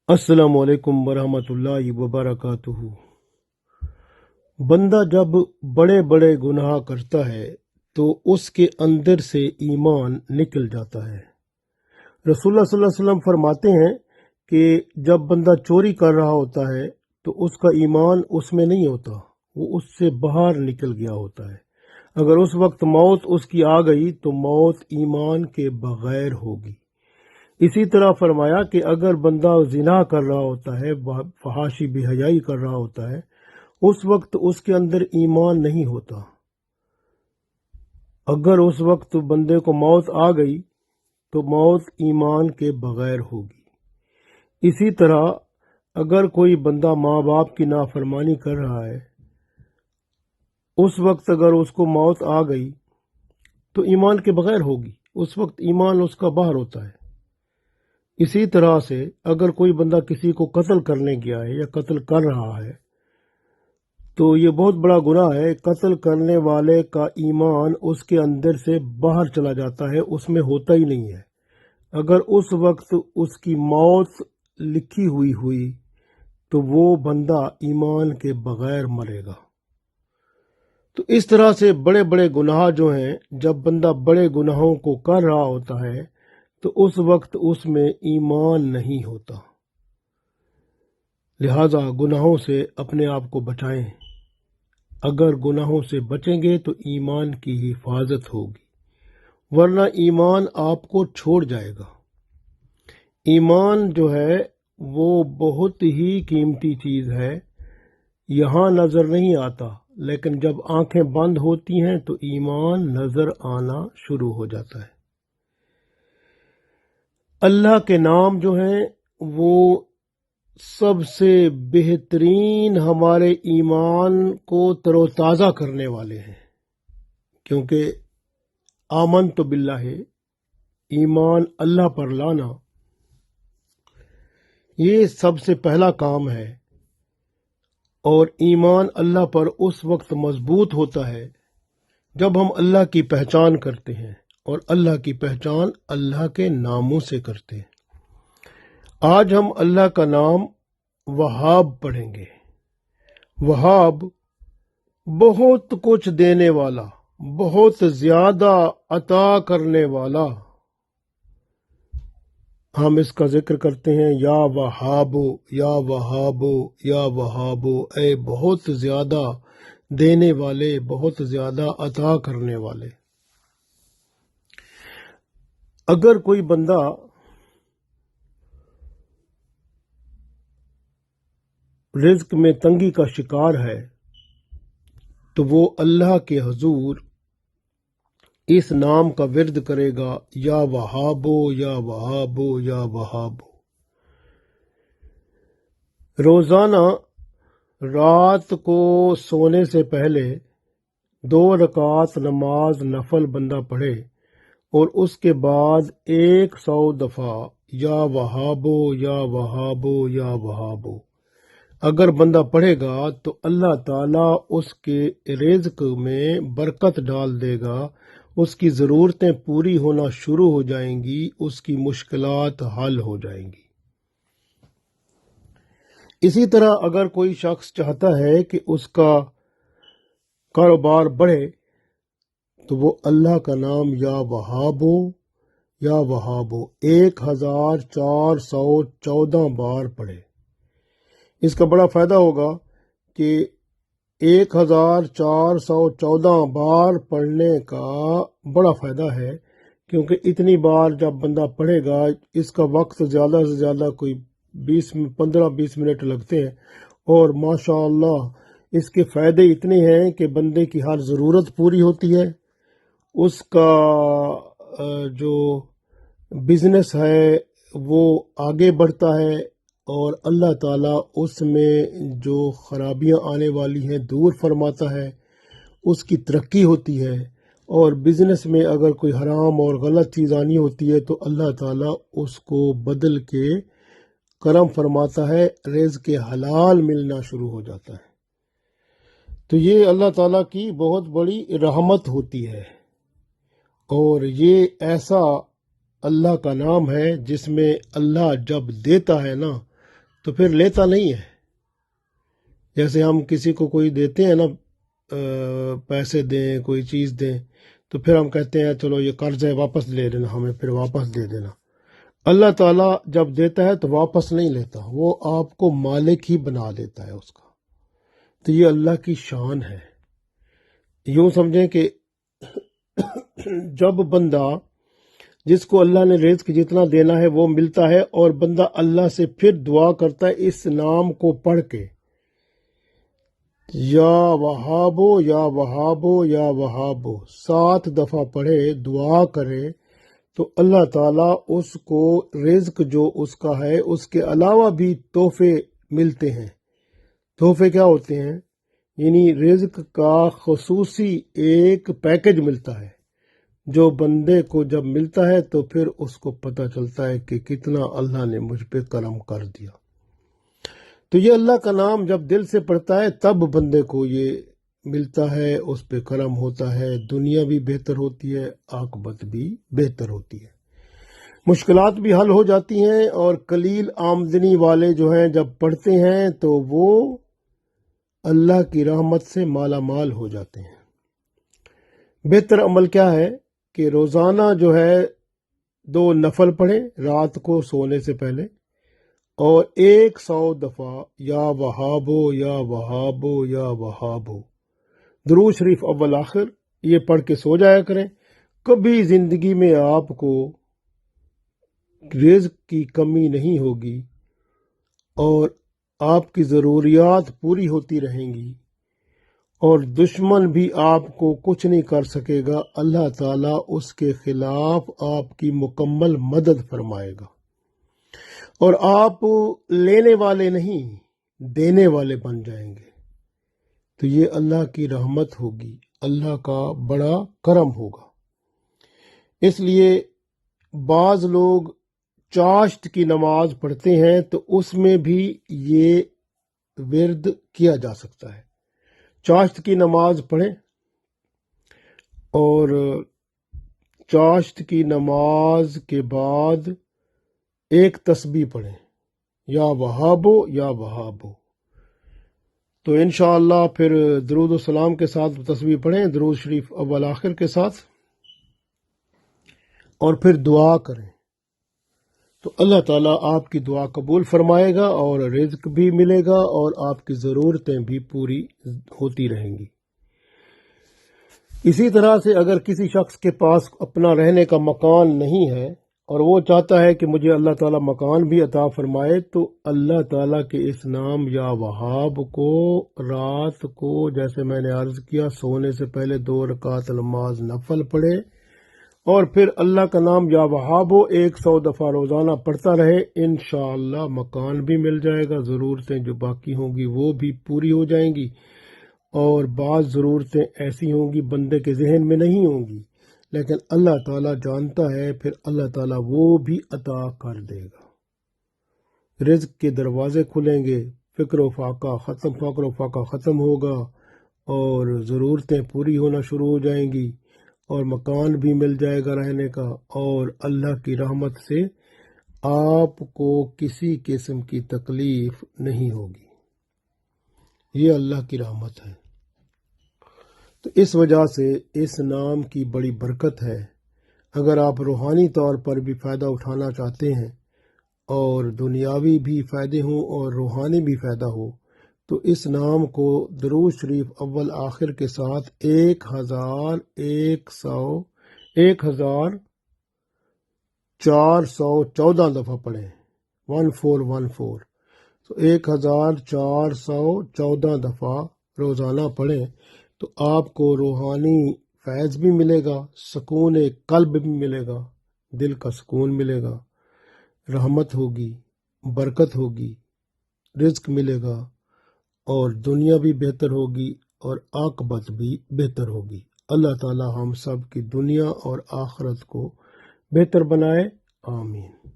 السلام علیکم ورحمۃ اللہ وبرکاتہ۔ بندہ جب بڑے بڑے گناہ کرتا ہے تو اس کے اندر سے ایمان نکل جاتا ہے۔ رسول اللہ صلی اللہ علیہ وسلم فرماتے ہیں کہ جب بندہ چوری کر رہا ہوتا ہے تو اس کا ایمان اس میں نہیں ہوتا، وہ اس سے باہر نکل گیا ہوتا ہے۔ اگر اس وقت موت اس کی آ گئی تو موت ایمان کے بغیر ہوگی۔ اسی طرح فرمایا کہ اگر بندہ زنا کر رہا ہوتا ہے، فحاشی بے حیائی کر رہا ہوتا ہے، اس وقت اس کے اندر ایمان نہیں ہوتا۔ اگر اس وقت بندے کو موت آ گئی تو موت ایمان کے بغیر ہوگی۔ اسی طرح اگر کوئی بندہ ماں باپ کی نافرمانی کر رہا ہے، اس وقت اگر اس کو موت آ گئی تو ایمان کے بغیر ہوگی، اس وقت ایمان اس کا باہر ہوتا ہے۔ اسی طرح سے اگر کوئی بندہ کسی کو قتل کرنے گیا ہے یا قتل کر رہا ہے تو یہ بہت بڑا گناہ ہے۔ قتل کرنے والے کا ایمان اس کے اندر سے باہر چلا جاتا ہے، اس میں ہوتا ہی نہیں ہے۔ اگر اس وقت اس کی موت لکھی ہوئی تو وہ بندہ ایمان کے بغیر مرے گا۔ تو اس طرح سے بڑے بڑے گناہ جو ہیں، جب بندہ بڑے گناہوں کو کر رہا ہوتا ہے تو اس وقت اس میں ایمان نہیں ہوتا۔ لہذا گناہوں سے اپنے آپ کو بچائیں۔ اگر گناہوں سے بچیں گے تو ایمان کی حفاظت ہوگی، ورنہ ایمان آپ کو چھوڑ جائے گا۔ ایمان جو ہے وہ بہت ہی قیمتی چیز ہے، یہاں نظر نہیں آتا، لیکن جب آنکھیں بند ہوتی ہیں تو ایمان نظر آنا شروع ہو جاتا ہے۔ اللہ کے نام جو ہیں وہ سب سے بہترین ہمارے ایمان کو تر و تازہ کرنے والے ہیں، کیونکہ آمنت باللہ، ایمان اللہ پر لانا، یہ سب سے پہلا کام ہے۔ اور ایمان اللہ پر اس وقت مضبوط ہوتا ہے جب ہم اللہ کی پہچان کرتے ہیں، اور اللہ کی پہچان اللہ کے ناموں سے کرتے ہیں۔ آج ہم اللہ کا نام وہاب پڑھیں گے۔ وہاب بہت کچھ دینے والا، بہت زیادہ عطا کرنے والا۔ ہم اس کا ذکر کرتے ہیں، یا وہابو یا وہابو یا وہابو، اے بہت زیادہ دینے والے، بہت زیادہ عطا کرنے والے۔ اگر کوئی بندہ رزق میں تنگی کا شکار ہے تو وہ اللہ کے حضور اس نام کا ورد کرے گا، یا وہابو یا وہابو یا وہابو۔ روزانہ رات کو سونے سے پہلے 2 رکعت نماز نفل بندہ پڑھے، اور اس کے بعد 100 دفعہ یا وہابو یا وہابو یا وہابو اگر بندہ پڑھے گا تو اللہ تعالیٰ اس کے رزق میں برکت ڈال دے گا، اس کی ضرورتیں پوری ہونا شروع ہو جائیں گی، اس کی مشکلات حل ہو جائیں گی۔ اسی طرح اگر کوئی شخص چاہتا ہے کہ اس کا کاروبار بڑھے تو وہ اللہ کا نام یا وہابو یا وہابو 1414 بار پڑھے۔ اس کا بڑا فائدہ ہوگا کہ 1414 بار پڑھنے کا بڑا فائدہ ہے، کیونکہ اتنی بار جب بندہ پڑھے گا اس کا وقت زیادہ سے زیادہ کوئی 15-20 منٹ لگتے ہیں، اور ماشاء اللہ اس کے فائدے اتنے ہیں کہ بندے کی ہر ضرورت پوری ہوتی ہے، اس کا جو بزنس ہے وہ آگے بڑھتا ہے، اور اللہ تعالیٰ اس میں جو خرابیاں آنے والی ہیں دور فرماتا ہے، اس کی ترقی ہوتی ہے۔ اور بزنس میں اگر کوئی حرام اور غلط چیز آنی ہوتی ہے تو اللہ تعالیٰ اس کو بدل کے کرم فرماتا ہے، رزق حلال ملنا شروع ہو جاتا ہے۔ تو یہ اللہ تعالیٰ کی بہت بڑی رحمت ہوتی ہے، اور یہ ایسا اللہ کا نام ہے جس میں اللہ جب دیتا ہے نا تو پھر لیتا نہیں ہے. جیسے ہم کسی کو کوئی دیتے ہیں نا، پیسے دیں، کوئی چیز دیں، تو پھر ہم کہتے ہیں چلو یہ قرض ہے، واپس لے لینا، ہمیں پھر واپس دے دینا. اللہ تعالیٰ جب دیتا ہے تو واپس نہیں لیتا، وہ آپ کو مالک ہی بنا دیتا ہے اس کا. تو یہ اللہ کی شان ہے. یوں سمجھیں کہ جب بندہ، جس کو اللہ نے رزق جتنا دینا ہے وہ ملتا ہے، اور بندہ اللہ سے پھر دعا کرتا ہے اس نام کو پڑھ کے، یا وہابو یا وہابو یا وہابو، 7 دفعہ پڑھے، دعا کرے، تو اللہ تعالیٰ اس کو رزق جو اس کا ہے اس کے علاوہ بھی تحفے ملتے ہیں. تحفے کیا ہوتے ہیں؟ یعنی رزق کا خصوصی ایک پیکج ملتا ہے، جو بندے کو جب ملتا ہے تو پھر اس کو پتہ چلتا ہے کہ کتنا اللہ نے مجھ پہ کرم کر دیا. تو یہ اللہ کا نام جب دل سے پڑھتا ہے تب بندے کو یہ ملتا ہے، اس پہ کرم ہوتا ہے، دنیا بھی بہتر ہوتی ہے، عاقبت بھی بہتر ہوتی ہے، مشکلات بھی حل ہو جاتی ہیں. اور قلیل آمدنی والے جو ہیں جب پڑھتے ہیں تو وہ اللہ کی رحمت سے مالا مال ہو جاتے ہیں. بہتر عمل کیا ہے کہ روزانہ جو ہے 2 نفل پڑھیں رات کو سونے سے پہلے، اور 100 دفعہ یا وہابو یا وہابو یا وہابو، درود شریف اول آخر، یہ پڑھ کے سو جایا کریں. کبھی زندگی میں آپ کو رزق کی کمی نہیں ہوگی، اور آپ کی ضروریات پوری ہوتی رہیں گی، اور دشمن بھی آپ کو کچھ نہیں کر سکے گا. اللہ تعالیٰ اس کے خلاف آپ کی مکمل مدد فرمائے گا، اور آپ لینے والے نہیں دینے والے بن جائیں گے. تو یہ اللہ کی رحمت ہوگی، اللہ کا بڑا کرم ہوگا. اس لیے بعض لوگ چاشت کی نماز پڑھتے ہیں تو اس میں بھی یہ ورد کیا جا سکتا ہے. چاشت کی نماز پڑھیں، اور چاشت کی نماز کے بعد ایک تسبیح پڑھیں، یا وہابو یا وہابو. تو انشاءاللہ پھر درود و سلام کے ساتھ تسبیح پڑھیں، درود شریف اول آخر کے ساتھ، اور پھر دعا کریں. تو اللہ تعالیٰ آپ کی دعا قبول فرمائے گا، اور رزق بھی ملے گا، اور آپ کی ضرورتیں بھی پوری ہوتی رہیں گی. اسی طرح سے اگر کسی شخص کے پاس اپنا رہنے کا مکان نہیں ہے، اور وہ چاہتا ہے کہ مجھے اللہ تعالیٰ مکان بھی عطا فرمائے، تو اللہ تعالیٰ کے اس نام یا وہاب کو رات کو، جیسے میں نے عرض کیا، سونے سے پہلے 2 رکعت نماز نفل پڑھے، اور پھر اللہ کا نام یا وہاب 100 دفعہ روزانہ پڑھتا رہے. انشاءاللہ مکان بھی مل جائے گا، ضرورتیں جو باقی ہوں گی وہ بھی پوری ہو جائیں گی، اور بعض ضرورتیں ایسی ہوں گی بندے کے ذہن میں نہیں ہوں گی، لیکن اللہ تعالیٰ جانتا ہے، پھر اللہ تعالیٰ وہ بھی عطا کر دے گا. رزق کے دروازے کھلیں گے، فقر و فاقہ ختم ہوگا، اور ضرورتیں پوری ہونا شروع ہو جائیں گی، اور مکان بھی مل جائے گا رہنے کا، اور اللہ کی رحمت سے آپ کو کسی قسم کی تکلیف نہیں ہوگی. یہ اللہ کی رحمت ہے. تو اس وجہ سے اس نام کی بڑی برکت ہے. اگر آپ روحانی طور پر بھی فائدہ اٹھانا چاہتے ہیں، اور دنیاوی بھی فائدے ہوں اور روحانی بھی فائدہ ہو، تو اس نام کو درود شریف اول آخر کے ساتھ 1414 دفعہ پڑھیں، 1414. تو 1414 دفعہ روزانہ پڑھیں، تو آپ کو روحانی فیض بھی ملے گا، سکون قلب بھی ملے گا، دل کا سکون ملے گا، رحمت ہوگی، برکت ہوگی، رزق ملے گا، اور دنیا بھی بہتر ہوگی، اور عاقبت بھی بہتر ہوگی. اللہ تعالی ہم سب کی دنیا اور آخرت کو بہتر بنائے. آمین.